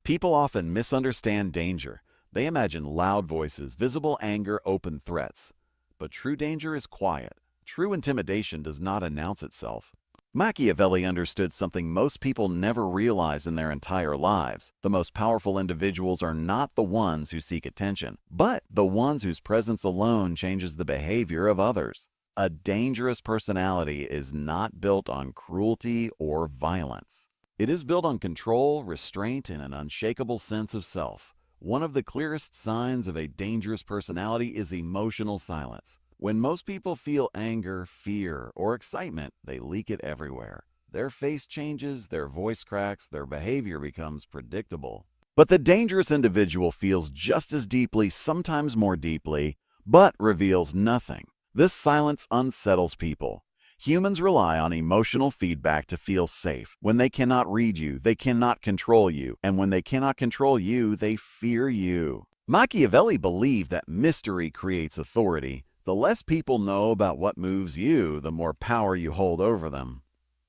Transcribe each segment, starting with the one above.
People often misunderstand danger. They imagine loud voices, visible anger, open threats. But true danger is quiet. True intimidation does not announce itself. Machiavelli understood something most people never realize in their entire lives. The most powerful individuals are not the ones who seek attention, but the ones whose presence alone changes the behavior of others. A dangerous personality is not built on cruelty or violence. It is built on control, restraint, and an unshakable sense of self. One of the clearest signs of a dangerous personality is emotional silence. When most people feel anger, fear, or excitement, they leak it everywhere. Their face changes, their voice cracks, their behavior becomes predictable. But the dangerous individual feels just as deeply, sometimes more deeply, but reveals nothing. This silence unsettles people. Humans rely on emotional feedback to feel safe. When they cannot read you, they cannot control you. And when they cannot control you, they fear you. Machiavelli believed that mystery creates authority. The less people know about what moves you, the more power you hold over them.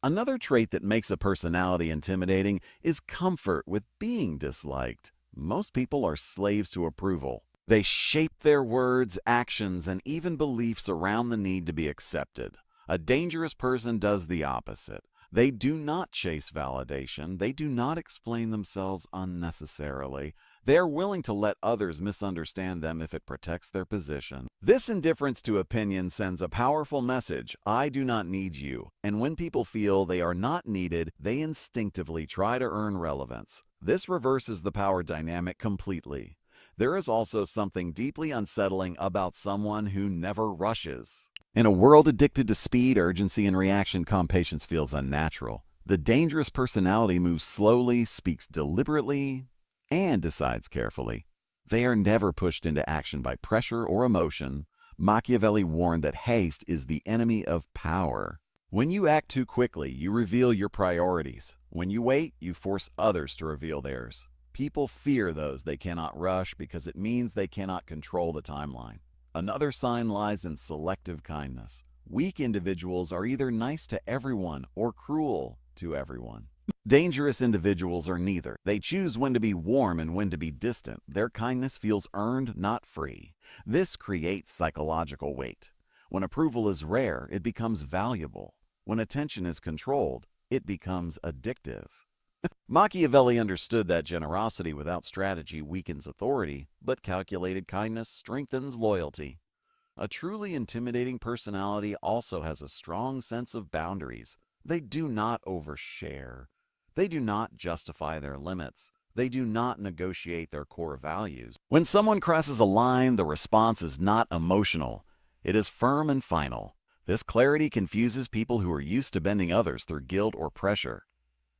Another trait that makes a personality intimidating is comfort with being disliked. Most people are slaves to approval. They shape their words, actions, and even beliefs around the need to be accepted. A dangerous person does the opposite. They do not chase validation. They do not explain themselves unnecessarily. They are willing to let others misunderstand them if it protects their position. This indifference to opinion sends a powerful message: I do not need you. And when people feel they are not needed, they instinctively try to earn relevance. This reverses the power dynamic completely. There is also something deeply unsettling about someone who never rushes. In a world addicted to speed, urgency, and reaction, calm patience feels unnatural. The dangerous personality moves slowly, speaks deliberately, and decides carefully. They are never pushed into action by pressure or emotion. Machiavelli warned that haste is the enemy of power. When you act too quickly, you reveal your priorities. When you wait, you force others to reveal theirs. People fear those they cannot rush because it means they cannot control the timeline. Another sign lies in selective kindness. Weak individuals are either nice to everyone or cruel to everyone. Dangerous individuals are neither. They choose when to be warm and when to be distant. Their kindness feels earned, not free. This creates psychological weight. When approval is rare, it becomes valuable. When attention is controlled, it becomes addictive. Machiavelli understood that generosity without strategy weakens authority, but calculated kindness strengthens loyalty. A truly intimidating personality also has a strong sense of boundaries. They do not overshare. They do not justify their limits. They do not negotiate their core values. When someone crosses a line, the response is not emotional. It is firm and final. This clarity confuses people who are used to bending others through guilt or pressure.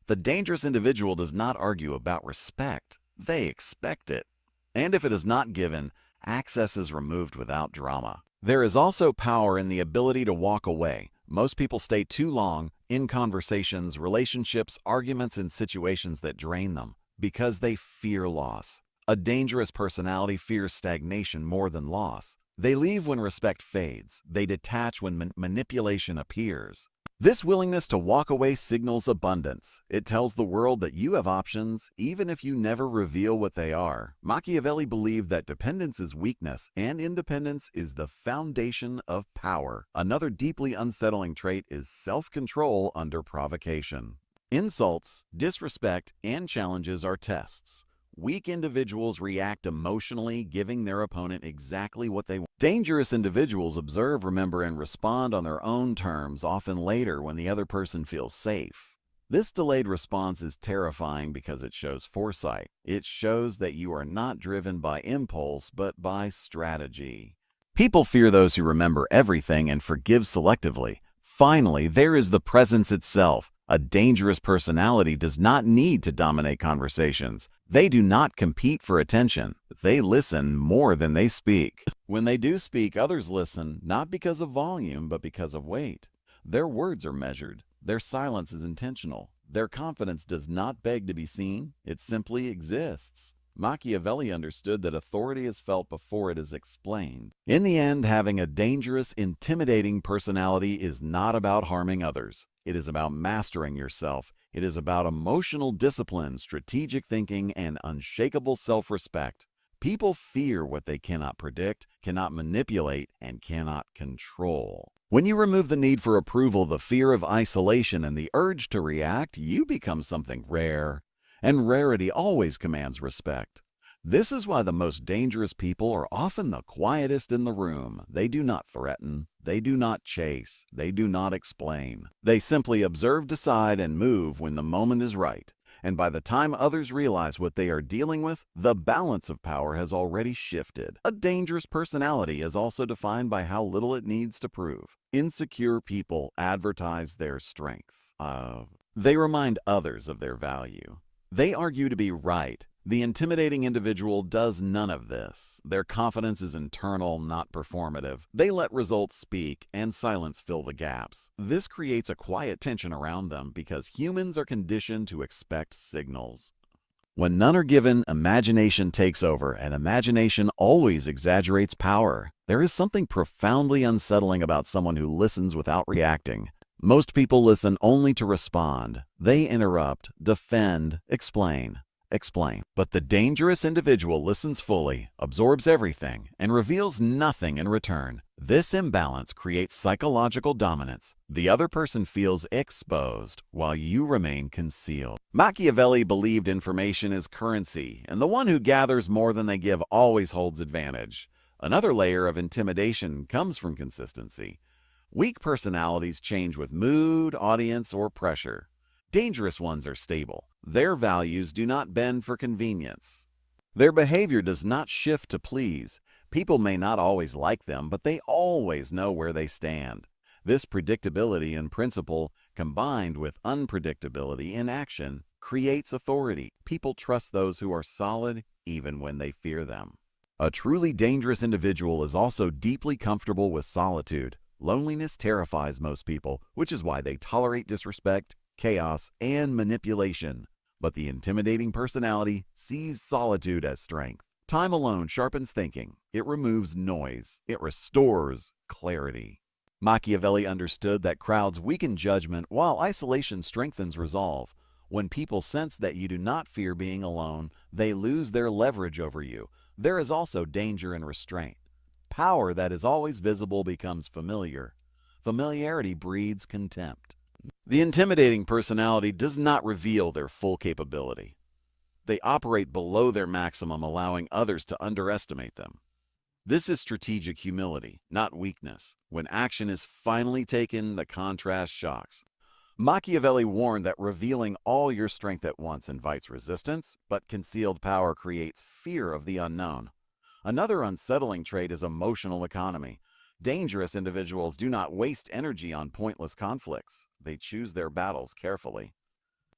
The dangerous individual does not argue about respect. They expect it. And if it is not given, access is removed without drama. There is also power in the ability to walk away. Most people stay too long in conversations, relationships, arguments, and situations that drain them because they fear loss. A dangerous personality fears stagnation more than loss. They leave when respect fades. They detach when manipulation appears. This willingness to walk away signals abundance. It tells the world that you have options, even if you never reveal what they are. Machiavelli believed that dependence is weakness, and independence is the foundation of power. Another deeply unsettling trait is self-control under provocation. Insults, disrespect, and challenges are tests. Weak individuals react emotionally, giving their opponent exactly what they want. Dangerous individuals observe, remember, and respond on their own terms, often later when the other person feels safe. This delayed response is terrifying because it shows foresight. It shows that you are not driven by impulse, but by strategy. People fear those who remember everything and forgive selectively. Finally, there is the presence itself. A dangerous personality does not need to dominate conversations. They do not compete for attention. They listen more than they speak. When they do speak, others listen, not because of volume, but because of weight. Their words are measured. Their silence is intentional. Their confidence does not beg to be seen. It simply exists. Machiavelli understood that authority is felt before it is explained. In the end, having a dangerous, intimidating personality is not about harming others. It is about mastering yourself. It is about emotional discipline, strategic thinking, and unshakable self-respect. People fear what they cannot predict, cannot manipulate, and cannot control. When you remove the need for approval, the fear of isolation, and the urge to react, you become something rare. And rarity always commands respect. This is why the most dangerous people are often the quietest in the room. They do not threaten. They do not chase. They do not explain. They simply observe, decide, and move when the moment is right. And by the time others realize what they are dealing with, the balance of power has already shifted. A dangerous personality is also defined by how little it needs to prove. Insecure people advertise their strength. They remind others of their value. They argue to be right. The intimidating individual does none of this. Their confidence is internal, not performative. They let results speak, and silence fill the gaps. This creates a quiet tension around them because humans are conditioned to expect signals. When none are given, imagination takes over, and imagination always exaggerates power. There is something profoundly unsettling about someone who listens without reacting. Most people listen only to respond. They interrupt, defend, explain. But the dangerous individual listens fully, absorbs everything, and reveals nothing in return. This imbalance creates psychological dominance. The other person feels exposed, while you remain concealed. Machiavelli believed information is currency, and the one who gathers more than they give always holds advantage. Another layer of intimidation comes from consistency. Weak personalities change with mood, audience, or pressure. Dangerous ones are stable. Their values do not bend for convenience. Their behavior does not shift to please. People may not always like them, but they always know where they stand. This predictability in principle, combined with unpredictability in action, creates authority. People trust those who are solid even when they fear them. A truly dangerous individual is also deeply comfortable with solitude. Loneliness terrifies most people, which is why they tolerate disrespect, chaos, and manipulation. But the intimidating personality sees solitude as strength. Time alone sharpens thinking. It removes noise. It restores clarity. Machiavelli understood that crowds weaken judgment while isolation strengthens resolve. When people sense that you do not fear being alone, they lose their leverage over you. There is also danger in restraint. Power that is always visible becomes familiar. Familiarity breeds contempt. The intimidating personality does not reveal their full capability. They operate below their maximum, allowing others to underestimate them. This is strategic humility, not weakness. When action is finally taken, the contrast shocks. Machiavelli warned that revealing all your strength at once invites resistance, but concealed power creates fear of the unknown. Another unsettling trait is emotional economy. Dangerous individuals do not waste energy on pointless conflicts. They choose their battles carefully.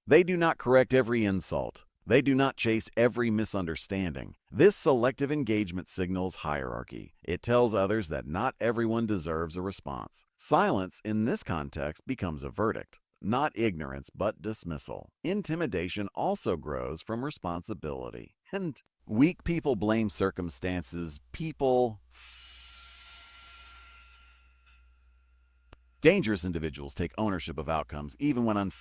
They do not correct every insult. They do not chase every misunderstanding. This selective engagement signals hierarchy. It tells others that not everyone deserves a response. Silence in this context becomes a verdict. Not ignorance, but dismissal. Intimidation also grows from responsibility. And weak people blame circumstances. Dangerous individuals take ownership of outcomes even when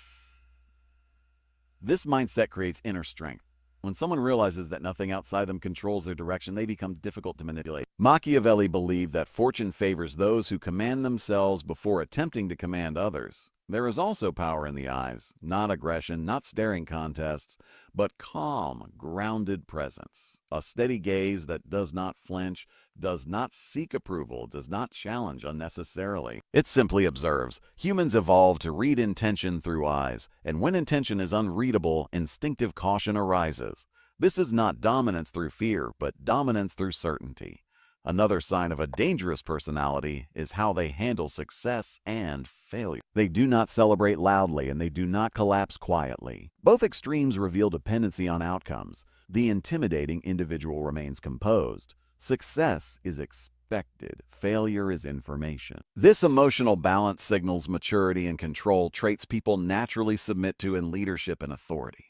This mindset creates inner strength. When someone realizes that nothing outside them controls their direction, they become difficult to manipulate. Machiavelli believed that fortune favors those who command themselves before attempting to command others. There is also power in the eyes, not aggression, not staring contests, but calm, grounded presence. A steady gaze that does not flinch, does not seek approval, does not challenge unnecessarily. It simply observes. Humans evolved to read intention through eyes, and when intention is unreadable, instinctive caution arises. This is not dominance through fear, but dominance through certainty. Another sign of a dangerous personality is how they handle success and failure. They do not celebrate loudly and they do not collapse quietly. Both extremes reveal dependency on outcomes. The intimidating individual remains composed. Success is expected. Failure is information. This emotional balance signals maturity and control, traits people naturally submit to in leadership and authority.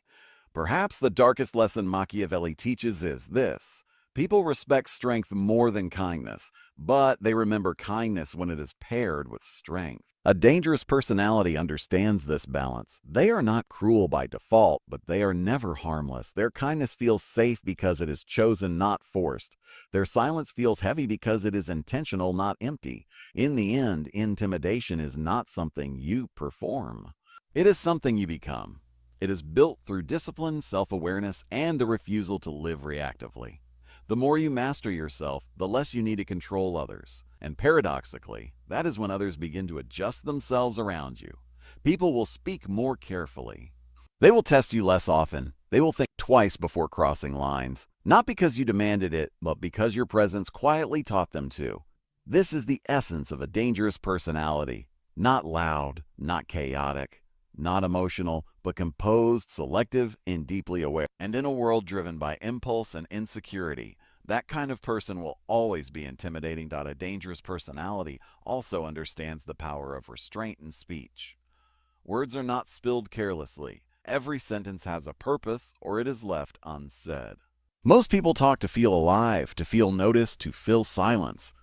Perhaps the darkest lesson Machiavelli teaches is this: People respect strength more than kindness, but they remember kindness when it is paired with strength. A dangerous personality understands this balance. They are not cruel by default, but they are never harmless. Their kindness feels safe because it is chosen, not forced. Their silence feels heavy because it is intentional, not empty. In the end, intimidation is not something you perform. It is something you become. It is built through discipline, self-awareness, and the refusal to live reactively. The more you master yourself, the less you need to control others. And paradoxically, that is when others begin to adjust themselves around you. People will speak more carefully. They will test you less often. They will think twice before crossing lines, not because you demanded it, but because your presence quietly taught them to. This is the essence of a dangerous personality. Not loud, not chaotic, not emotional, but composed, selective, and deeply aware. And in a world driven by impulse and insecurity, that kind of person will always be intimidating. A dangerous personality also understands the power of restraint in speech. Words are not spilled carelessly. Every sentence has a purpose, or it is left unsaid. Most people talk to feel alive, to feel noticed, to fill silence.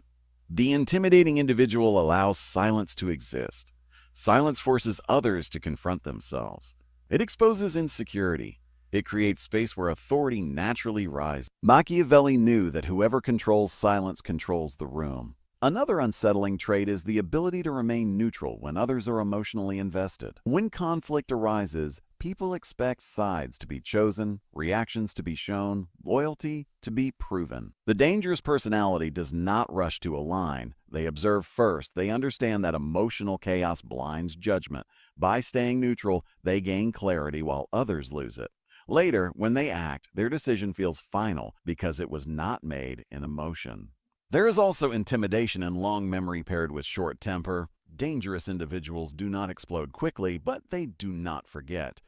The intimidating individual allows silence to exist. Silence forces others to confront themselves. It exposes insecurity. It creates space where authority naturally rises. Machiavelli knew that whoever controls silence controls the room. Another unsettling trait is the ability to remain neutral when others are emotionally invested. When conflict arises, people expect sides to be chosen, reactions to be shown, loyalty to be proven. The dangerous personality does not rush to align. They observe first. They understand that emotional chaos blinds judgment. By staying neutral, they gain clarity while others lose it. Later, when they act, their decision feels final because it was not made in emotion. There is also intimidation in long memory paired with short temper. Dangerous individuals do not explode quickly, but they do not forget.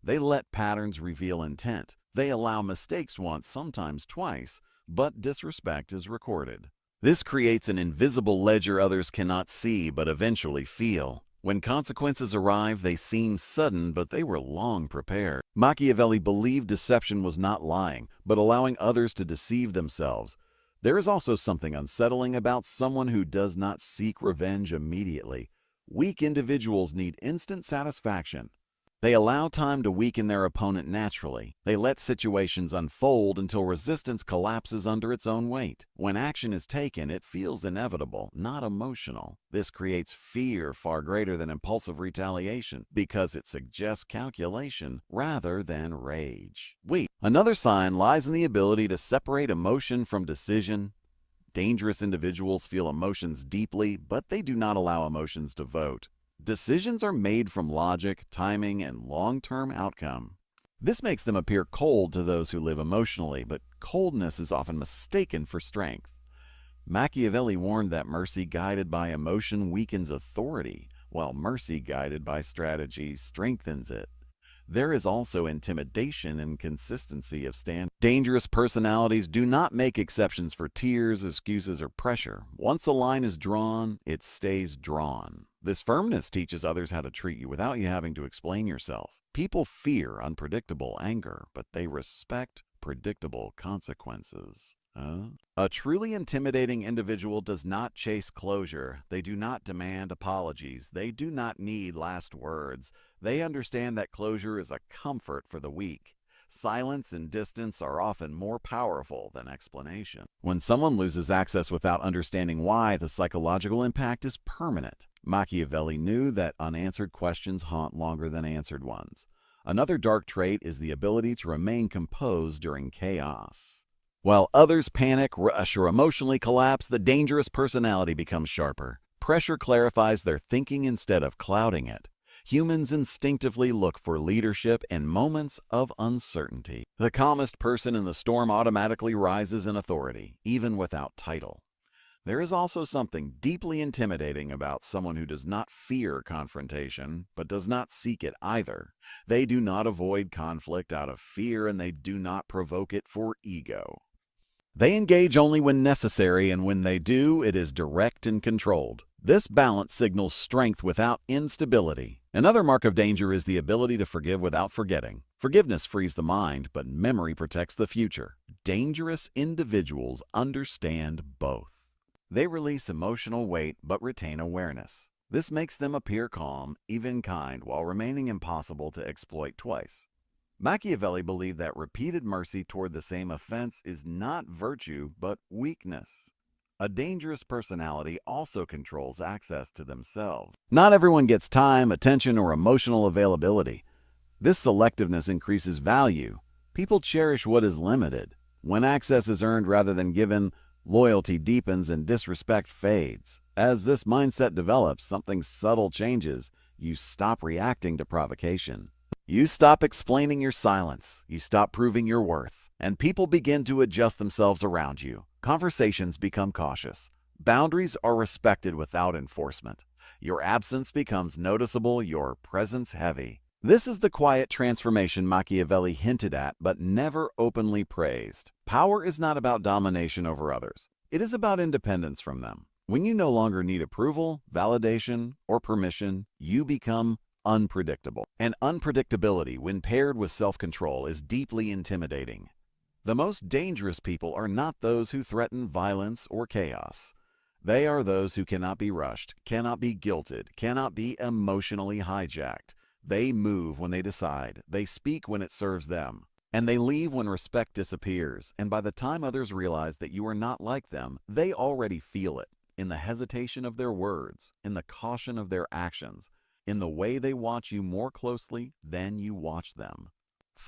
They let patterns reveal intent. They allow mistakes once, sometimes twice, but disrespect is recorded. This creates an invisible ledger others cannot see but eventually feel. When consequences arrive, they seem sudden, but they were long prepared. Machiavelli believed deception was not lying, but allowing others to deceive themselves. There is also something unsettling about someone who does not seek revenge immediately. Weak individuals need instant satisfaction. They allow time to weaken their opponent naturally. They let situations unfold until resistance collapses under its own weight. When action is taken, it feels inevitable, not emotional. This creates fear far greater than impulsive retaliation because it suggests calculation rather than rage. Another sign lies in the ability to separate emotion from decision. Dangerous individuals feel emotions deeply, but they do not allow emotions to vote. Decisions are made from logic, timing, and long-term outcome. This makes them appear cold to those who live emotionally, but coldness is often mistaken for strength. Machiavelli warned that mercy guided by emotion weakens authority, while mercy guided by strategy strengthens it. There is also intimidation and consistency of stand. Dangerous personalities do not make exceptions for tears, excuses, or pressure. Once a line is drawn, it stays drawn. This firmness teaches others how to treat you without you having to explain yourself. People fear unpredictable anger, but they respect predictable consequences. A truly intimidating individual does not chase closure. They do not demand apologies. They do not need last words. They understand that closure is a comfort for the weak. Silence and distance are often more powerful than explanation. When someone loses access without understanding why, the psychological impact is permanent. Machiavelli knew that unanswered questions haunt longer than answered ones. Another dark trait is the ability to remain composed during chaos. While others panic, rush, or emotionally collapse, the dangerous personality becomes sharper. Pressure clarifies their thinking instead of clouding it. Humans instinctively look for leadership in moments of uncertainty. The calmest person in the storm automatically rises in authority, even without title. There is also something deeply intimidating about someone who does not fear confrontation, but does not seek it either. They do not avoid conflict out of fear, and they do not provoke it for ego. They engage only when necessary, and when they do, it is direct and controlled. This balance signals strength without instability. Another mark of danger is the ability to forgive without forgetting. Forgiveness frees the mind, but memory protects the future. Dangerous individuals understand both. They release emotional weight but retain awareness. This makes them appear calm, even kind, while remaining impossible to exploit twice. Machiavelli believed that repeated mercy toward the same offense is not virtue but weakness. A dangerous personality also controls access to themselves. Not everyone gets time, attention, or emotional availability. This selectiveness increases value. People cherish what is limited. When access is earned rather than given, loyalty deepens and disrespect fades. As this mindset develops, something subtle changes. You stop reacting to provocation. You stop explaining your silence. You stop proving your worth. And people begin to adjust themselves around you. Conversations become cautious. Boundaries are respected without enforcement. Your absence becomes noticeable, your presence heavy. This is the quiet transformation Machiavelli hinted at but never openly praised. Power is not about domination over others. It is about independence from them. When you no longer need approval, validation, or permission, you become unpredictable. And unpredictability, when paired with self-control, is deeply intimidating. The most dangerous people are not those who threaten violence or chaos. They are those who cannot be rushed, cannot be guilted, cannot be emotionally hijacked. They move when they decide, they speak when it serves them, and they leave when respect disappears. And by the time others realize that you are not like them, they already feel it, in the hesitation of their words, in the caution of their actions, in the way they watch you more closely than you watch them.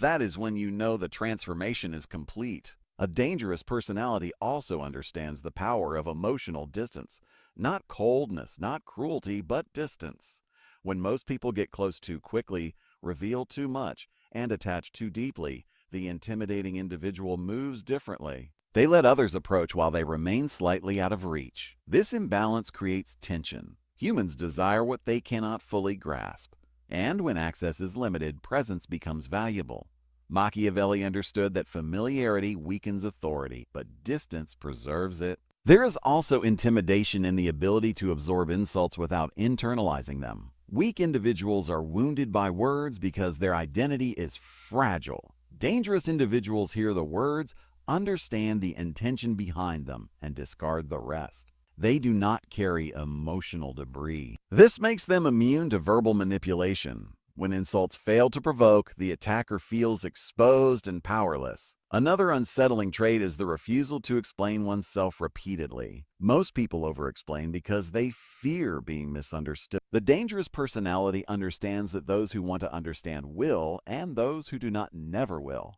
That is when you know the transformation is complete. A dangerous personality also understands the power of emotional distance. Not coldness, not cruelty, but distance. When most people get close too quickly, reveal too much, and attach too deeply, the intimidating individual moves differently. They let others approach while they remain slightly out of reach. This imbalance creates tension. Humans desire what they cannot fully grasp. And when access is limited, presence becomes valuable. Machiavelli understood that familiarity weakens authority, but distance preserves it. There is also intimidation in the ability to absorb insults without internalizing them. Weak individuals are wounded by words because their identity is fragile. Dangerous individuals hear the words, understand the intention behind them, and discard the rest. They do not carry emotional debris. This makes them immune to verbal manipulation. When insults fail to provoke, the attacker feels exposed and powerless. Another unsettling trait is the refusal to explain oneself repeatedly. Most people over-explain because they fear being misunderstood. The dangerous personality understands that those who want to understand will, and those who do not never will.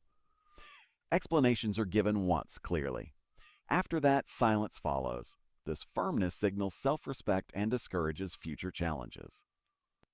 Explanations are given once, clearly. After that, silence follows. This firmness signals self-respect and discourages future challenges.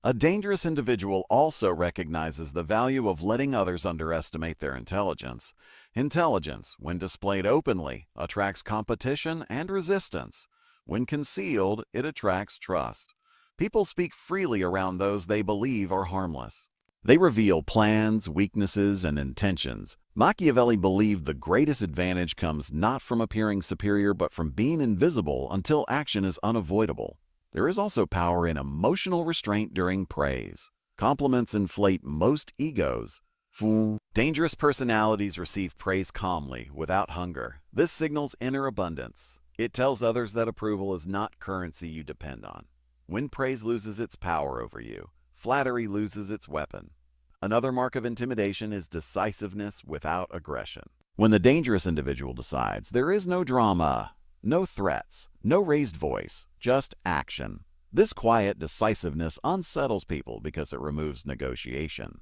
A dangerous individual also recognizes the value of letting others underestimate their intelligence. Intelligence, when displayed openly, attracts competition and resistance. When concealed, it attracts trust. People speak freely around those they believe are harmless. They reveal plans, weaknesses, and intentions. Machiavelli believed the greatest advantage comes not from appearing superior but from being invisible until action is unavoidable. There is also power in emotional restraint during praise. Compliments inflate most egos. Dangerous personalities receive praise calmly, without hunger. This signals inner abundance. It tells others that approval is not currency you depend on. When praise loses its power over you, flattery loses its weapon. Another mark of intimidation is decisiveness without aggression. When the dangerous individual decides, there is no drama. No threats, no raised voice, just action. This quiet decisiveness unsettles people because it removes negotiation.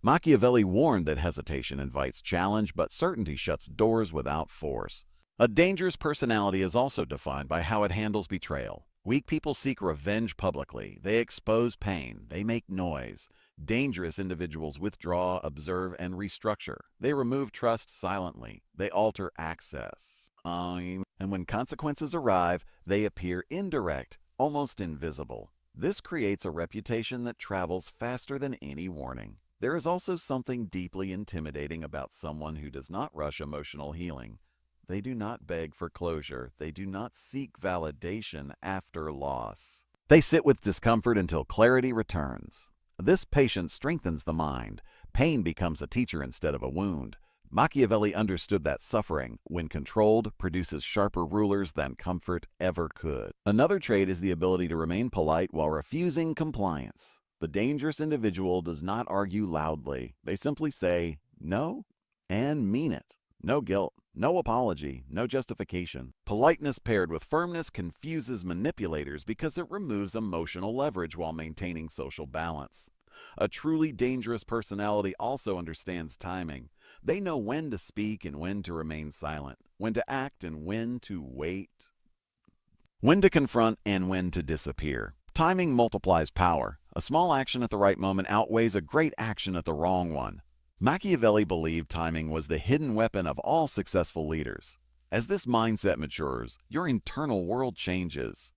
Machiavelli warned that hesitation invites challenge, but certainty shuts doors without force. A dangerous personality is also defined by how it handles betrayal. Weak people seek revenge publicly. They expose pain. They make noise. Dangerous individuals withdraw, observe, and restructure. They remove trust silently. They alter access. And when consequences arrive, they appear indirect, almost invisible. This creates a reputation that travels faster than any warning. There is also something deeply intimidating about someone who does not rush emotional healing. They do not beg for closure. They do not seek validation after loss. They sit with discomfort until clarity returns. This patience strengthens the mind. Pain becomes a teacher instead of a wound. Machiavelli understood that suffering, when controlled, produces sharper rulers than comfort ever could. Another trait is the ability to remain polite while refusing compliance. The dangerous individual does not argue loudly. They simply say no and mean it. No guilt, no apology, no justification. Politeness paired with firmness confuses manipulators because it removes emotional leverage while maintaining social balance. A truly dangerous personality also understands timing. They know when to speak and when to remain silent, when to act and when to wait, when to confront and when to disappear. Timing multiplies power. A small action at the right moment outweighs a great action at the wrong one. Machiavelli believed timing was the hidden weapon of all successful leaders. As this mindset matures, your internal world changes.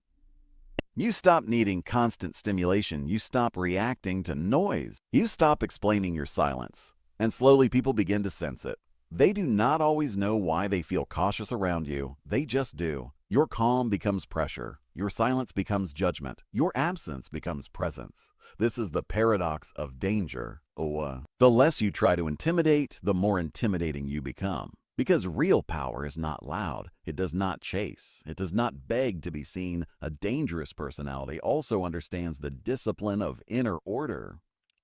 You stop needing constant stimulation. You stop reacting to noise. You stop explaining your silence. And slowly people begin to sense it. They do not always know why they feel cautious around you. They just do. Your calm becomes pressure. Your silence becomes judgment. Your absence becomes presence. This is the paradox of danger. The less you try to intimidate, the more intimidating you become. Because real power is not loud. It does not chase. It does not beg to be seen. A dangerous personality also understands the discipline of inner order.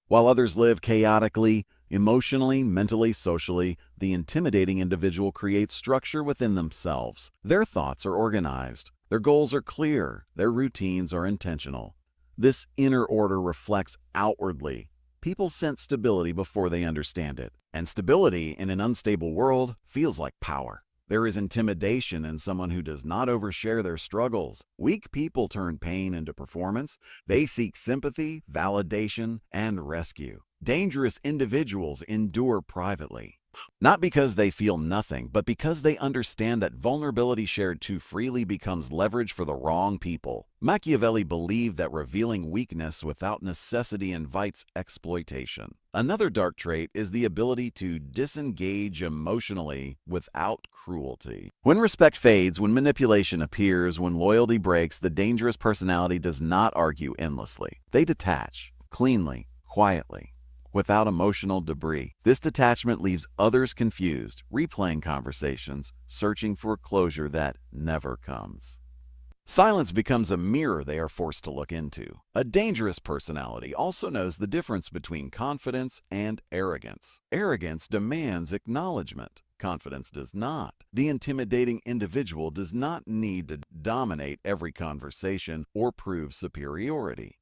While others live chaotically, emotionally, mentally, socially, the intimidating individual creates structure within themselves. Their thoughts are organized. Their goals are clear. Their routines are intentional. This inner order reflects outwardly. People sense stability before they understand it. And stability in an unstable world feels like power. There is intimidation in someone who does not overshare their struggles. Weak people turn pain into performance. They seek sympathy, validation, and rescue. Dangerous individuals endure privately. Not because they feel nothing, but because they understand that vulnerability shared too freely becomes leverage for the wrong people. Machiavelli believed that revealing weakness without necessity invites exploitation. Another dark trait is the ability to disengage emotionally without cruelty. When respect fades, when manipulation appears, when loyalty breaks, the dangerous personality does not argue endlessly. They detach, cleanly, quietly, without emotional debris. This detachment leaves others confused, replaying conversations, searching for closure that never comes. Silence becomes a mirror they are forced to look into. A dangerous personality also knows the difference between confidence and arrogance. Arrogance demands acknowledgement. Confidence does not. The intimidating individual does not need to dominate every conversation or prove superiority.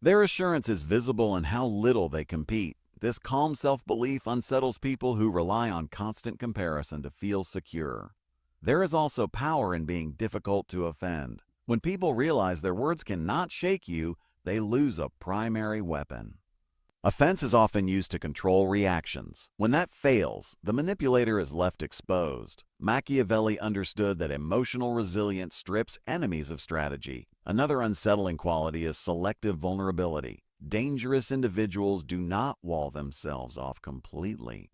Their assurance is visible in how little they compete. This calm self-belief unsettles people who rely on constant comparison to feel secure. There is also power in being difficult to offend. When people realize their words cannot shake you, they lose a primary weapon. Offense is often used to control reactions. When that fails, the manipulator is left exposed. Machiavelli understood that emotional resilience strips enemies of strategy. Another unsettling quality is selective vulnerability. Dangerous individuals do not wall themselves off completely.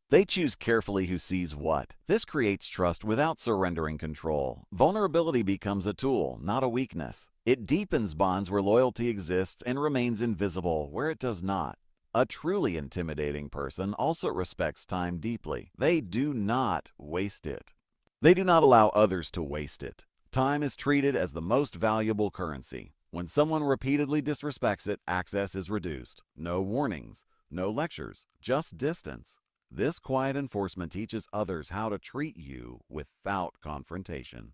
They choose carefully who sees what. This creates trust without surrendering control. Vulnerability becomes a tool, not a weakness. It deepens bonds where loyalty exists and remains invisible where it does not. A truly intimidating person also respects time deeply. They do not waste it. They do not allow others to waste it. Time is treated as the most valuable currency. When someone repeatedly disrespects it, access is reduced. No warnings, no lectures, just distance. This quiet enforcement teaches others how to treat you without confrontation.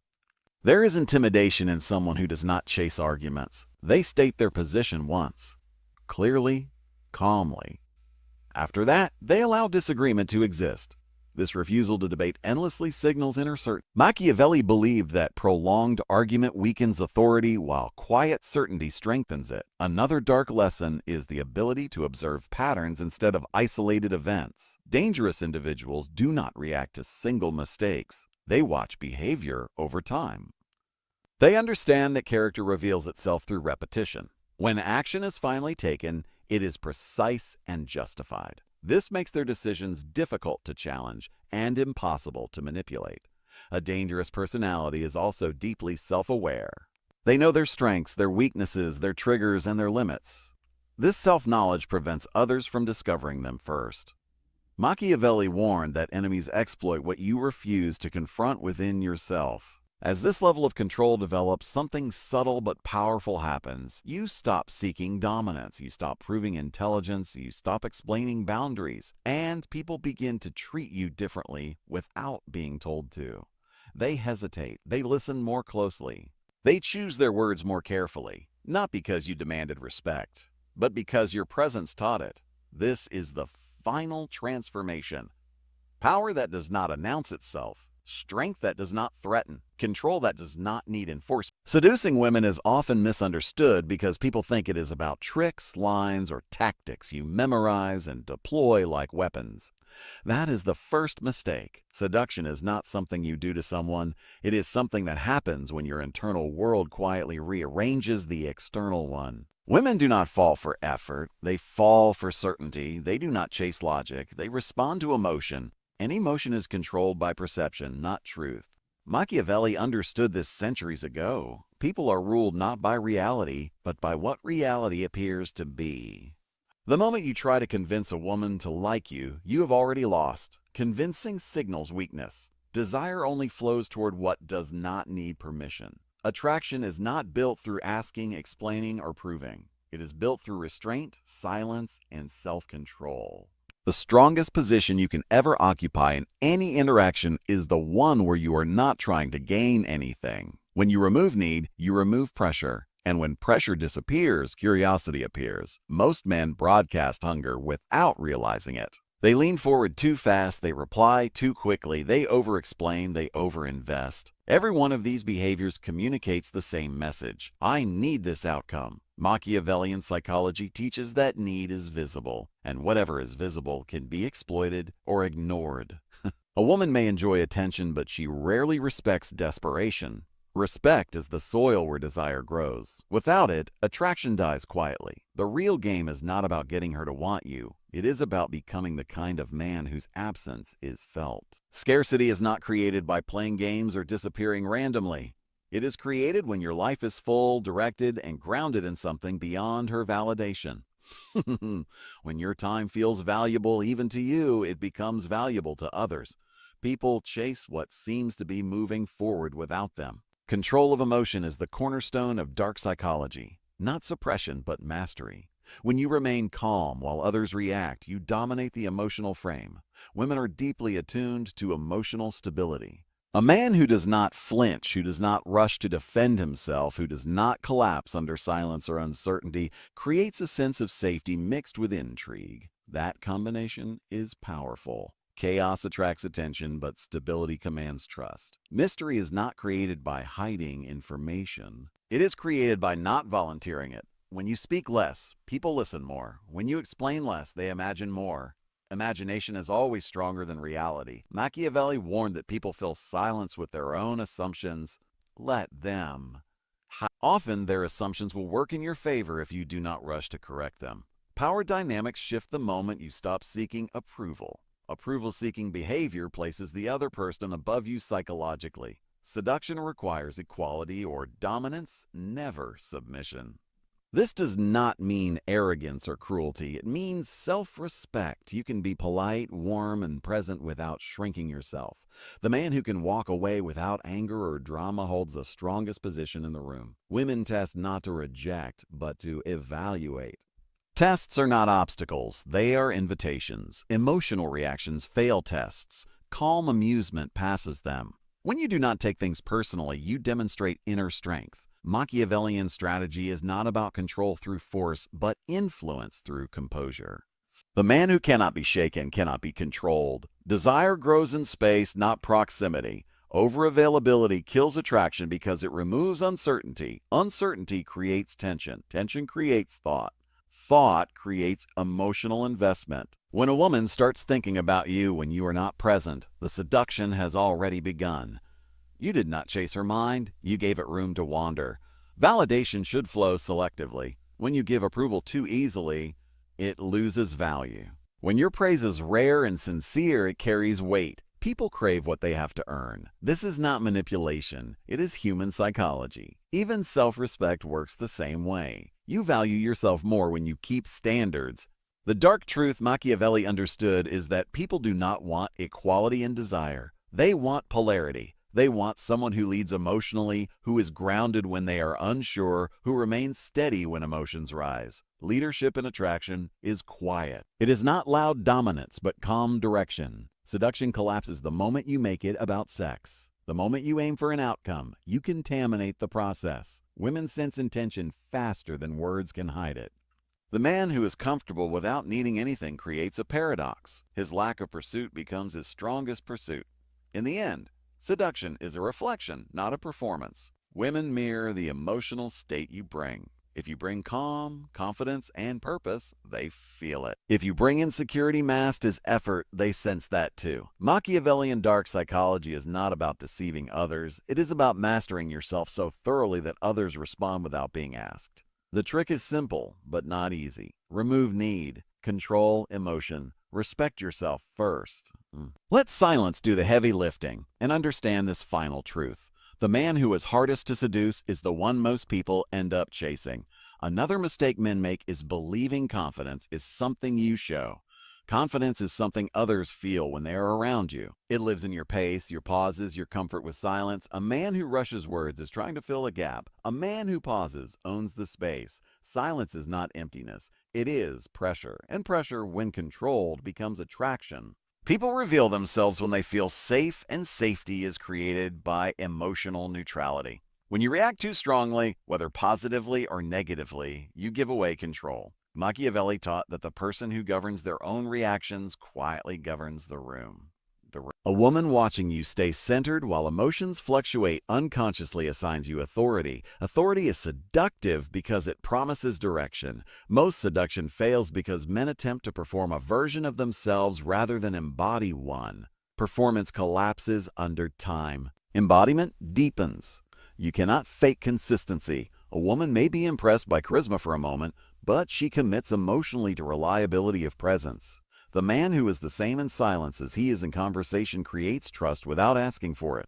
There is intimidation in someone who does not chase arguments. They state their position once, clearly, calmly. After that, they allow disagreement to exist. This refusal to debate endlessly signals inner certainty. Machiavelli believed that prolonged argument weakens authority while quiet certainty strengthens it. Another dark lesson is the ability to observe patterns instead of isolated events. Dangerous individuals do not react to single mistakes. They watch behavior over time. They understand that character reveals itself through repetition. When action is finally taken, it is precise and justified. This makes their decisions difficult to challenge and impossible to manipulate. A dangerous personality is also deeply self-aware. They know their strengths, their weaknesses, their triggers, and their limits. This self-knowledge prevents others from discovering them first. Machiavelli warned that enemies exploit what you refuse to confront within yourself. As this level of control develops, something subtle but powerful happens. You stop seeking dominance, you stop proving intelligence, you stop explaining boundaries, and people begin to treat you differently without being told to. They hesitate, they listen more closely. They choose their words more carefully, not because you demanded respect, but because your presence taught it. This is the final transformation. Power that does not announce itself, strength that does not threaten, control that does not need enforcement. Seducing women is often misunderstood because people think it is about tricks, lines, or tactics you memorize and deploy like weapons. That is the first mistake. Seduction is not something you do to someone. It is something that happens when your internal world quietly rearranges the external one. Women do not fall for effort. They fall for certainty. They do not chase logic. They respond to emotion. And emotion is controlled by perception, not truth. Machiavelli understood this centuries ago. People are ruled not by reality, but by what reality appears to be. The moment you try to convince a woman to like you, you have already lost. Convincing signals weakness. Desire only flows toward what does not need permission. Attraction is not built through asking, explaining, or proving. It is built through restraint, silence, and self-control. The strongest position you can ever occupy in any interaction is the one where you are not trying to gain anything. When you remove need, you remove pressure. And when pressure disappears, curiosity appears. Most men broadcast hunger without realizing it. They lean forward too fast, they reply too quickly, they over-explain, they over-invest. Every one of these behaviors communicates the same message. I need this outcome. Machiavellian psychology teaches that need is visible, and whatever is visible can be exploited or ignored. A woman may enjoy attention, but she rarely respects desperation. Respect is the soil where desire grows. Without it, attraction dies quietly. The real game is not about getting her to want you. It is about becoming the kind of man whose absence is felt. Scarcity is not created by playing games or disappearing randomly. It is created when your life is full, directed, and grounded in something beyond her validation. When your time feels valuable even to you, it becomes valuable to others. People chase what seems to be moving forward without them. Control of emotion is the cornerstone of dark psychology. Not suppression, but mastery. When you remain calm while others react, you dominate the emotional frame. Women are deeply attuned to emotional stability. A man who does not flinch, who does not rush to defend himself, who does not collapse under silence or uncertainty, creates a sense of safety mixed with intrigue. That combination is powerful. Chaos attracts attention, but stability commands trust. Mystery is not created by hiding information. It is created by not volunteering it. When you speak less, people listen more. When you explain less, they imagine more. Imagination is always stronger than reality. Machiavelli warned that people fill silence with their own assumptions. Let them. Often their assumptions will work in your favor if you do not rush to correct them. Power dynamics shift the moment you stop seeking approval. Approval-seeking behavior places the other person above you psychologically. Seduction requires equality or dominance, never submission. This does not mean arrogance or cruelty. It means self-respect. You can be polite, warm, and present without shrinking yourself. The man who can walk away without anger or drama holds the strongest position in the room. Women test not to reject, but to evaluate. Tests are not obstacles, they are invitations. Emotional reactions fail tests. Calm amusement passes them. When you do not take things personally, you demonstrate inner strength. Machiavellian strategy is not about control through force, but influence through composure. The man who cannot be shaken cannot be controlled. Desire grows in space, not proximity. Over-availability kills attraction because it removes uncertainty. Uncertainty creates tension. Tension creates thought. Thought creates emotional investment. When a woman starts thinking about you when you are not present, the seduction has already begun. You did not chase her mind, you gave it room to wander. Validation should flow selectively. When you give approval too easily, it loses value. When your praise is rare and sincere, it carries weight. People crave what they have to earn. This is not manipulation, it is human psychology. Even self-respect works the same way. You value yourself more when you keep standards The dark truth Machiavelli understood is that people do not want equality in desire. They want polarity. They want someone who leads emotionally, who is grounded when they are unsure, who remains steady when emotions rise. Leadership in attraction is quiet. It is not loud dominance, but calm direction. Seduction collapses the moment you make it about sex. The moment you aim for an outcome, you contaminate the process. Women sense intention faster than words can hide it. The man who is comfortable without needing anything creates a paradox. His lack of pursuit becomes his strongest pursuit. In the end, seduction is a reflection, not a performance. Women mirror the emotional state you bring. If you bring calm, confidence, and purpose, they feel it. If you bring insecurity masked as effort, they sense that too. Machiavellian dark psychology is not about deceiving others. It is about mastering yourself so thoroughly that others respond without being asked. The trick is simple, but not easy. Remove need, control emotion, respect yourself first. Let silence do the heavy lifting, and understand this final truth. The man who is hardest to seduce is the one most people end up chasing. Another mistake men make is believing confidence is something you show. Confidence is something others feel when they are around you. It lives in your pace, your pauses, your comfort with silence. A man who rushes words is trying to fill a gap. A man who pauses owns the space. Silence is not emptiness. It is pressure. And pressure, when controlled, becomes attraction. People reveal themselves when they feel safe, and safety is created by emotional neutrality. When you react too strongly, whether positively or negatively, you give away control. Machiavelli taught that the person who governs their own reactions quietly governs the room. A woman watching you stay centered while emotions fluctuate unconsciously assigns you authority. Authority is seductive because it promises direction. Most seduction fails because men attempt to perform a version of themselves rather than embody one. Performance collapses under time. Embodiment deepens. You cannot fake consistency. A woman may be impressed by charisma for a moment, but she commits emotionally to reliability of presence. The man who is the same in silence as he is in conversation creates trust without asking for it.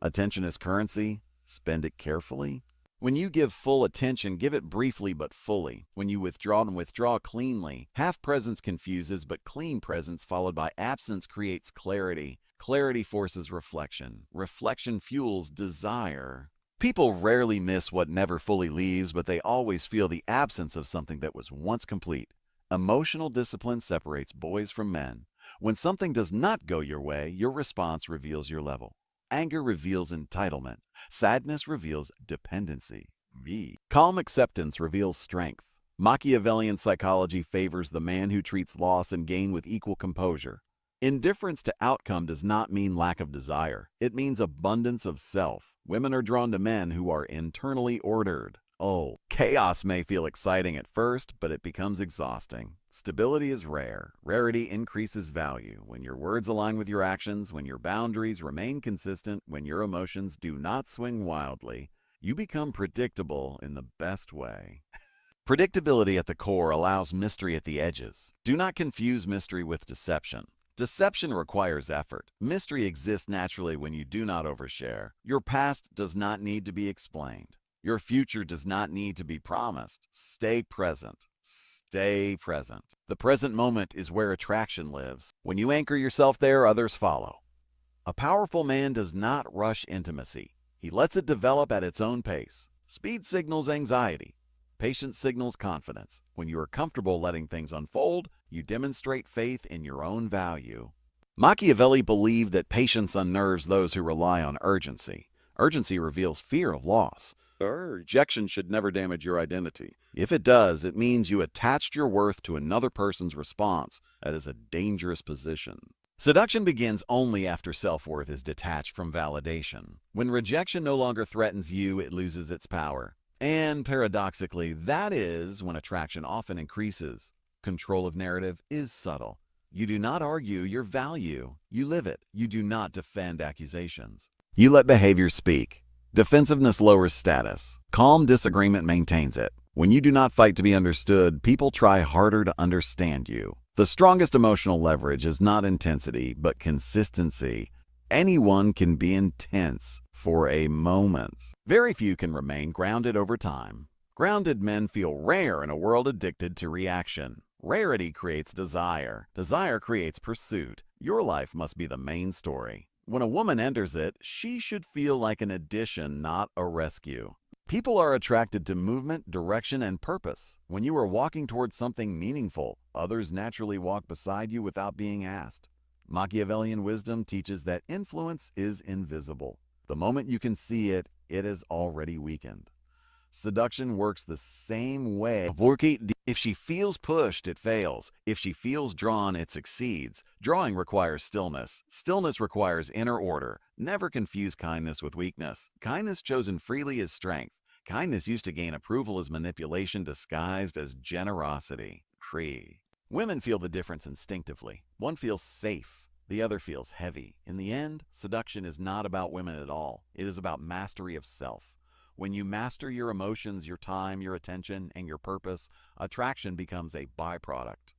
Attention is currency. Spend it carefully. When you give full attention, give it briefly but fully. When you withdraw and withdraw cleanly. Half presence confuses, but clean presence followed by absence creates clarity. Clarity forces reflection. Reflection fuels desire. People rarely miss what never fully leaves, but they always feel the absence of something that was once complete. Emotional discipline separates boys from men. When something does not go your way, your response reveals your level. Anger reveals entitlement. Sadness reveals dependency. Calm acceptance reveals strength. Machiavellian psychology favors the man who treats loss and gain with equal composure. Indifference to outcome does not mean lack of desire. It means abundance of self. Women are drawn to men who are internally ordered. Oh, chaos may feel exciting at first, but it becomes exhausting. Stability is rare. Rarity increases value. When your words align with your actions, when your boundaries remain consistent, when your emotions do not swing wildly, you become predictable in the best way. Predictability at the core allows mystery at the edges. Do not confuse mystery with deception. Deception requires effort. Mystery exists naturally when you do not overshare. Your past does not need to be explained. Your future does not need to be promised. Stay present. Stay present. The present moment is where attraction lives. When you anchor yourself there, others follow. A powerful man does not rush intimacy. He lets it develop at its own pace. Speed signals anxiety. Patience signals confidence. When you are comfortable letting things unfold, you demonstrate faith in your own value. Machiavelli believed that patience unnerves those who rely on urgency. Urgency reveals fear of loss. Rejection should never damage your identity. If it does, it means you attached your worth to another person's response. That is a dangerous position. Seduction begins only after self-worth is detached from validation. When rejection no longer threatens you, it loses its power. And paradoxically, that is when attraction often increases. Control of narrative is subtle. You do not argue your value. You live it. You do not defend accusations. You let behavior speak. Defensiveness lowers status. Calm disagreement maintains it. When you do not fight to be understood, people try harder to understand you. The strongest emotional leverage is not intensity, but consistency. Anyone can be intense for a moment. Very few can remain grounded over time. Grounded men feel rare in a world addicted to reaction. Rarity creates desire. Desire creates pursuit. Your life must be the main story. When a woman enters it, she should feel like an addition, not a rescue. People are attracted to movement, direction, and purpose. When you are walking towards something meaningful, others naturally walk beside you without being asked. Machiavellian wisdom teaches that influence is invisible. The moment you can see it, it is already weakened. Seduction works the same way. If she feels pushed, it fails. If she feels drawn, it succeeds. Drawing requires stillness. Stillness requires inner order. Never confuse kindness with weakness. Kindness chosen freely is strength. Kindness used to gain approval as manipulation disguised as generosity. Women feel the difference instinctively. One feels safe. The other feels heavy. In the end, seduction is not about women at all. It is about mastery of self. When you master your emotions, your time, your attention, and your purpose, attraction becomes a byproduct.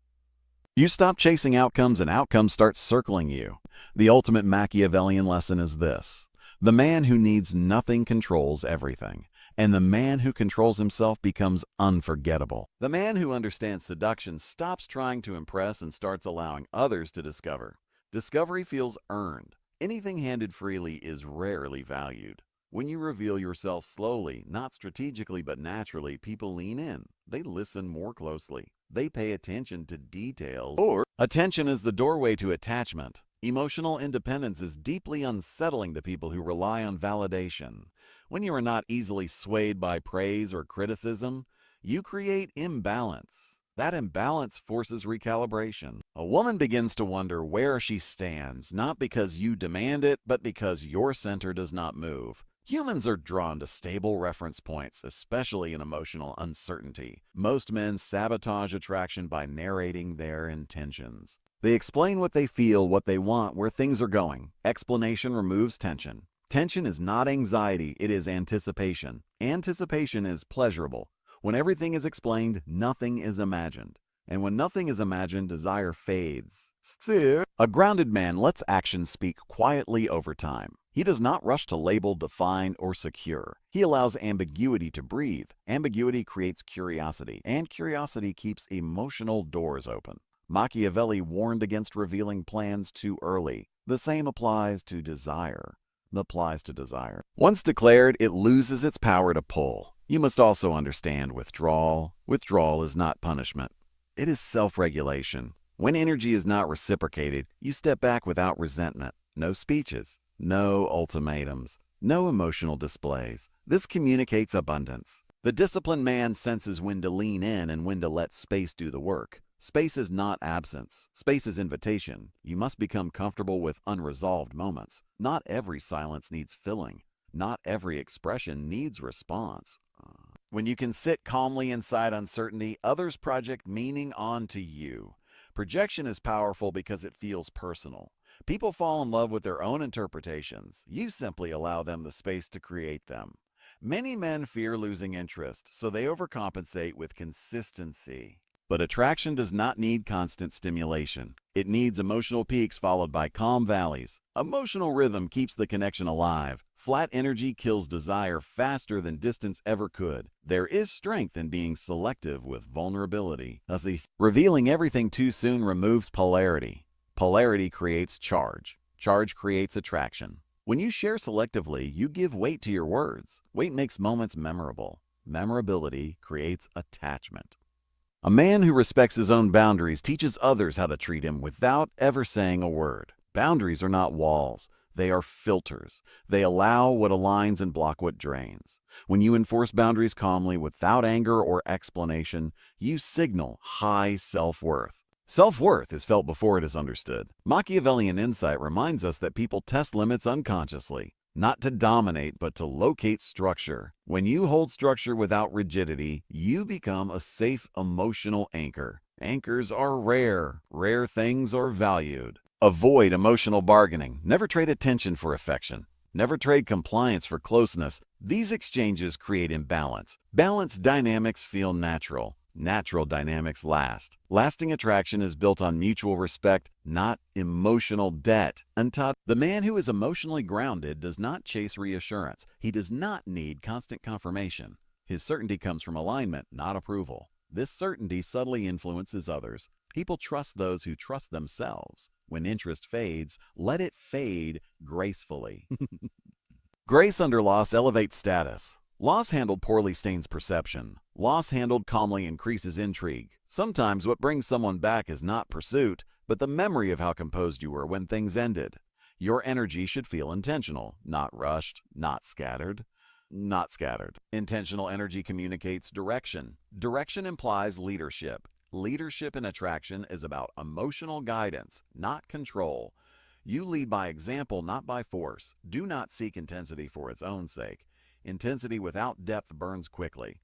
You stop chasing outcomes and outcomes start circling you. The ultimate Machiavellian lesson is this: the man who needs nothing controls everything, and the man who controls himself becomes unforgettable. The man who understands seduction stops trying to impress and starts allowing others to discover. Discovery feels earned. Anything handed freely is rarely valued. When you reveal yourself slowly, not strategically but naturally, people lean in. They listen more closely. They pay attention to details. Attention is the doorway to attachment. Emotional independence is deeply unsettling to people who rely on validation. When you are not easily swayed by praise or criticism, you create imbalance. That imbalance forces recalibration. A woman begins to wonder where she stands, not because you demand it, but because your center does not move. Humans are drawn to stable reference points, especially in emotional uncertainty. Most men sabotage attraction by narrating their intentions. They explain what they feel, what they want, where things are going. Explanation removes tension. Tension is not anxiety, it is anticipation. Anticipation is pleasurable. When everything is explained, nothing is imagined. And when nothing is imagined, desire fades. A grounded man lets actions speak quietly over time. He does not rush to label, define, or secure. He allows ambiguity to breathe. Ambiguity creates curiosity, and curiosity keeps emotional doors open. Machiavelli warned against revealing plans too early. The same applies to desire. Once declared, it loses its power to pull. You must also understand withdrawal. Withdrawal is not punishment. It is self-regulation. When energy is not reciprocated, you step back without resentment. No speeches, no ultimatums, no emotional displays. This communicates abundance. The disciplined man senses when to lean in and when to let space do the work. Space is not absence. Space is invitation. You must become comfortable with unresolved moments. Not every silence needs filling. Not every expression needs response. When you can sit calmly inside uncertainty, others project meaning onto you. Projection is powerful because it feels personal. People fall in love with their own interpretations. You simply allow them the space to create them. Many men fear losing interest, so they overcompensate with consistency. But attraction does not need constant stimulation. It needs emotional peaks followed by calm valleys. Emotional rhythm keeps the connection alive. Flat energy kills desire faster than distance ever could. There is strength in being selective with vulnerability. Revealing everything too soon removes polarity. Polarity creates charge. Charge creates attraction. When you share selectively, you give weight to your words. Weight makes moments memorable. Memorability creates attachment. A man who respects his own boundaries teaches others how to treat him without ever saying a word. Boundaries are not walls. They are filters. They allow what aligns and block what drains. When you enforce boundaries calmly without anger or explanation, you signal high self-worth. Self-worth is felt before it is understood. Machiavellian insight reminds us that people test limits unconsciously, not to dominate, but to locate structure. When you hold structure without rigidity, you become a safe emotional anchor. Anchors are rare. Rare things are valued. Avoid emotional bargaining. Never trade attention for affection. Never trade compliance for closeness. These exchanges create imbalance. Balanced dynamics feel natural. Natural dynamics last. Lasting attraction is built on mutual respect, not emotional debt. The man who is emotionally grounded does not chase reassurance. He does not need constant confirmation. His certainty comes from alignment, not approval. This certainty subtly influences others. People trust those who trust themselves. When interest fades, let it fade gracefully. Grace under loss elevates status. Loss handled poorly stains perception. Loss handled calmly increases intrigue. Sometimes what brings someone back is not pursuit, but the memory of how composed you were when things ended. Your energy should feel intentional, not rushed, not scattered. Not scattered. Intentional energy communicates direction. Direction implies leadership. Leadership in attraction is about emotional guidance, not control. You lead by example, not by force. Do not seek intensity for its own sake. Intensity without depth burns quickly.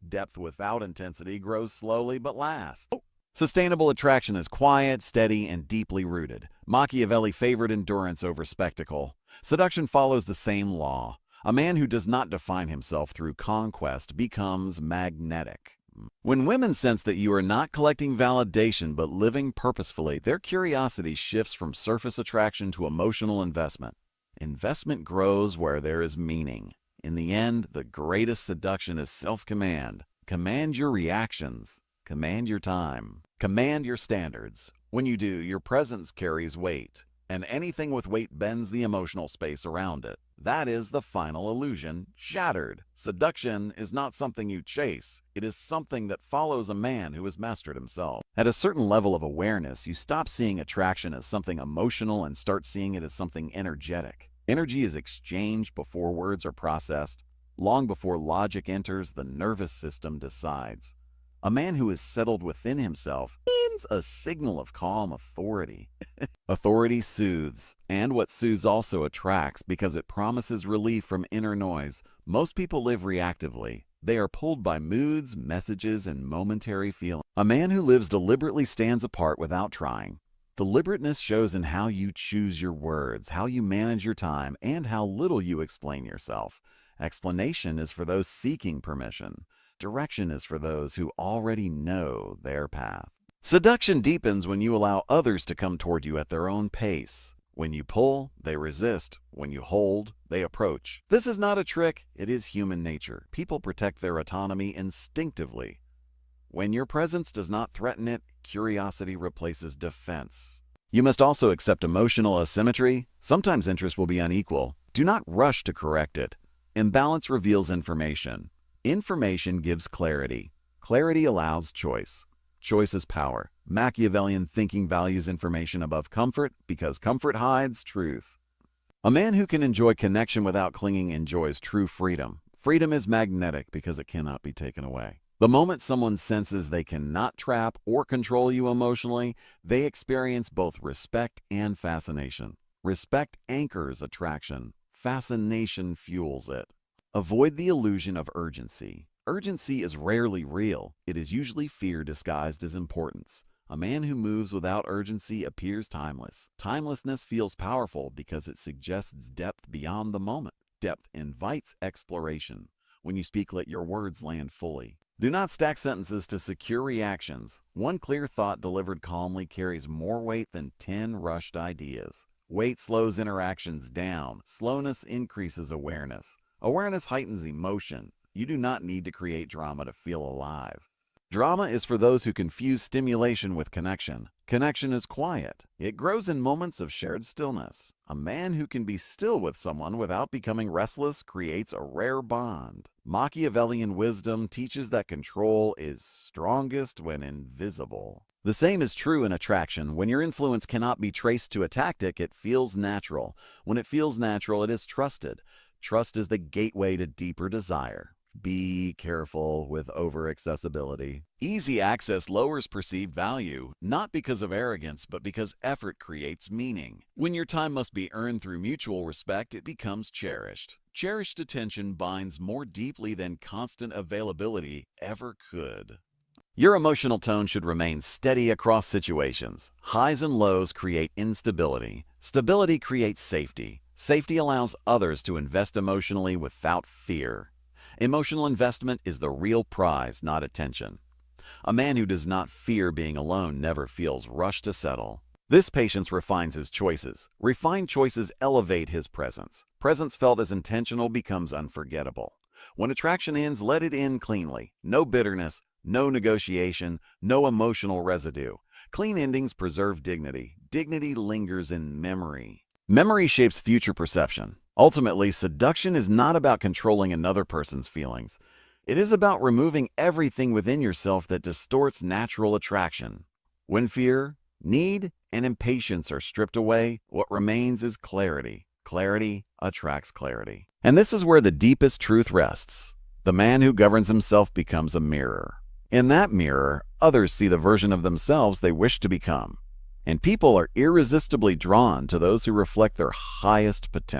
Depth without intensity grows slowly but lasts. Sustainable attraction is quiet, steady, and deeply rooted. Machiavelli favored endurance over spectacle. Seduction follows the same law. A man who does not define himself through conquest becomes magnetic. When women sense that you are not collecting validation but living purposefully, their curiosity shifts from surface attraction to emotional investment. Investment grows where there is meaning. In the end, the greatest seduction is self-command. Command your reactions. Command your time. Command your standards. When you do, your presence carries weight, and anything with weight bends the emotional space around it. That is the final illusion shattered. Seduction is not something you chase. It is something that follows a man who has mastered himself. At a certain level of awareness, you stop seeing attraction as something emotional and start seeing it as something energetic. Energy is exchanged before words are processed. Long before logic enters, the nervous system decides. A man who is settled within himself means a signal of calm authority. Authority soothes, and what soothes also attracts because it promises relief from inner noise. Most people live reactively. They are pulled by moods, messages, and momentary feelings. A man who lives deliberately stands apart without trying. Deliberateness shows in how you choose your words, how you manage your time, and how little you explain yourself. Explanation is for those seeking permission. Direction is for those who already know their path. Seduction deepens when you allow others to come toward you at their own pace. When you pull, they resist. When you hold, they approach. This is not a trick, it is human nature. People protect their autonomy instinctively. When your presence does not threaten it, curiosity replaces defense. You must also accept emotional asymmetry. Sometimes interest will be unequal. Do not rush to correct it. Imbalance reveals information. Information gives clarity. Clarity allows choice. Choice is power. Machiavellian thinking values information above comfort because comfort hides truth. A man who can enjoy connection without clinging enjoys true freedom. Freedom is magnetic because it cannot be taken away. The moment someone senses they cannot trap or control you emotionally, they experience both respect and fascination. Respect anchors attraction. Fascination fuels it. Avoid the illusion of urgency. Urgency is rarely real. It is usually fear disguised as importance. A man who moves without urgency appears timeless. Timelessness feels powerful because it suggests depth beyond the moment. Depth invites exploration. When you speak, let your words land fully. Do not stack sentences to secure reactions. One clear thought delivered calmly carries more weight than 10 rushed ideas. Weight slows interactions down. Slowness increases awareness. Awareness heightens emotion. You do not need to create drama to feel alive. Drama is for those who confuse stimulation with connection. Connection is quiet. It grows in moments of shared stillness. A man who can be still with someone without becoming restless creates a rare bond. Machiavellian wisdom teaches that control is strongest when invisible. The same is true in attraction. When your influence cannot be traced to a tactic, it feels natural. When it feels natural, it is trusted. Trust is the gateway to deeper desire. Be careful with over-accessibility. Easy access lowers perceived value, not because of arrogance, but because effort creates meaning. When your time must be earned through mutual respect, it becomes cherished. Cherished attention binds more deeply than constant availability ever could. Your emotional tone should remain steady across situations. Highs and lows create instability. Stability creates safety. Safety allows others to invest emotionally without fear. Emotional investment is the real prize, not attention. A man who does not fear being alone never feels rushed to settle. This patience refines his choices. Refined choices elevate his presence. Presence felt as intentional becomes unforgettable. When attraction ends, let it end cleanly. No bitterness, No negotiation, no emotional residue. Clean endings preserve dignity. Dignity lingers in memory. Memory shapes future perception. Ultimately, seduction is not about controlling another person's feelings. It is about removing everything within yourself that distorts natural attraction. When fear, need, and impatience are stripped away, what remains is clarity. Clarity attracts clarity. And this is where the deepest truth rests. The man who governs himself becomes a mirror. In that mirror, others see the version of themselves they wish to become. And people are irresistibly drawn to those who reflect their highest potential.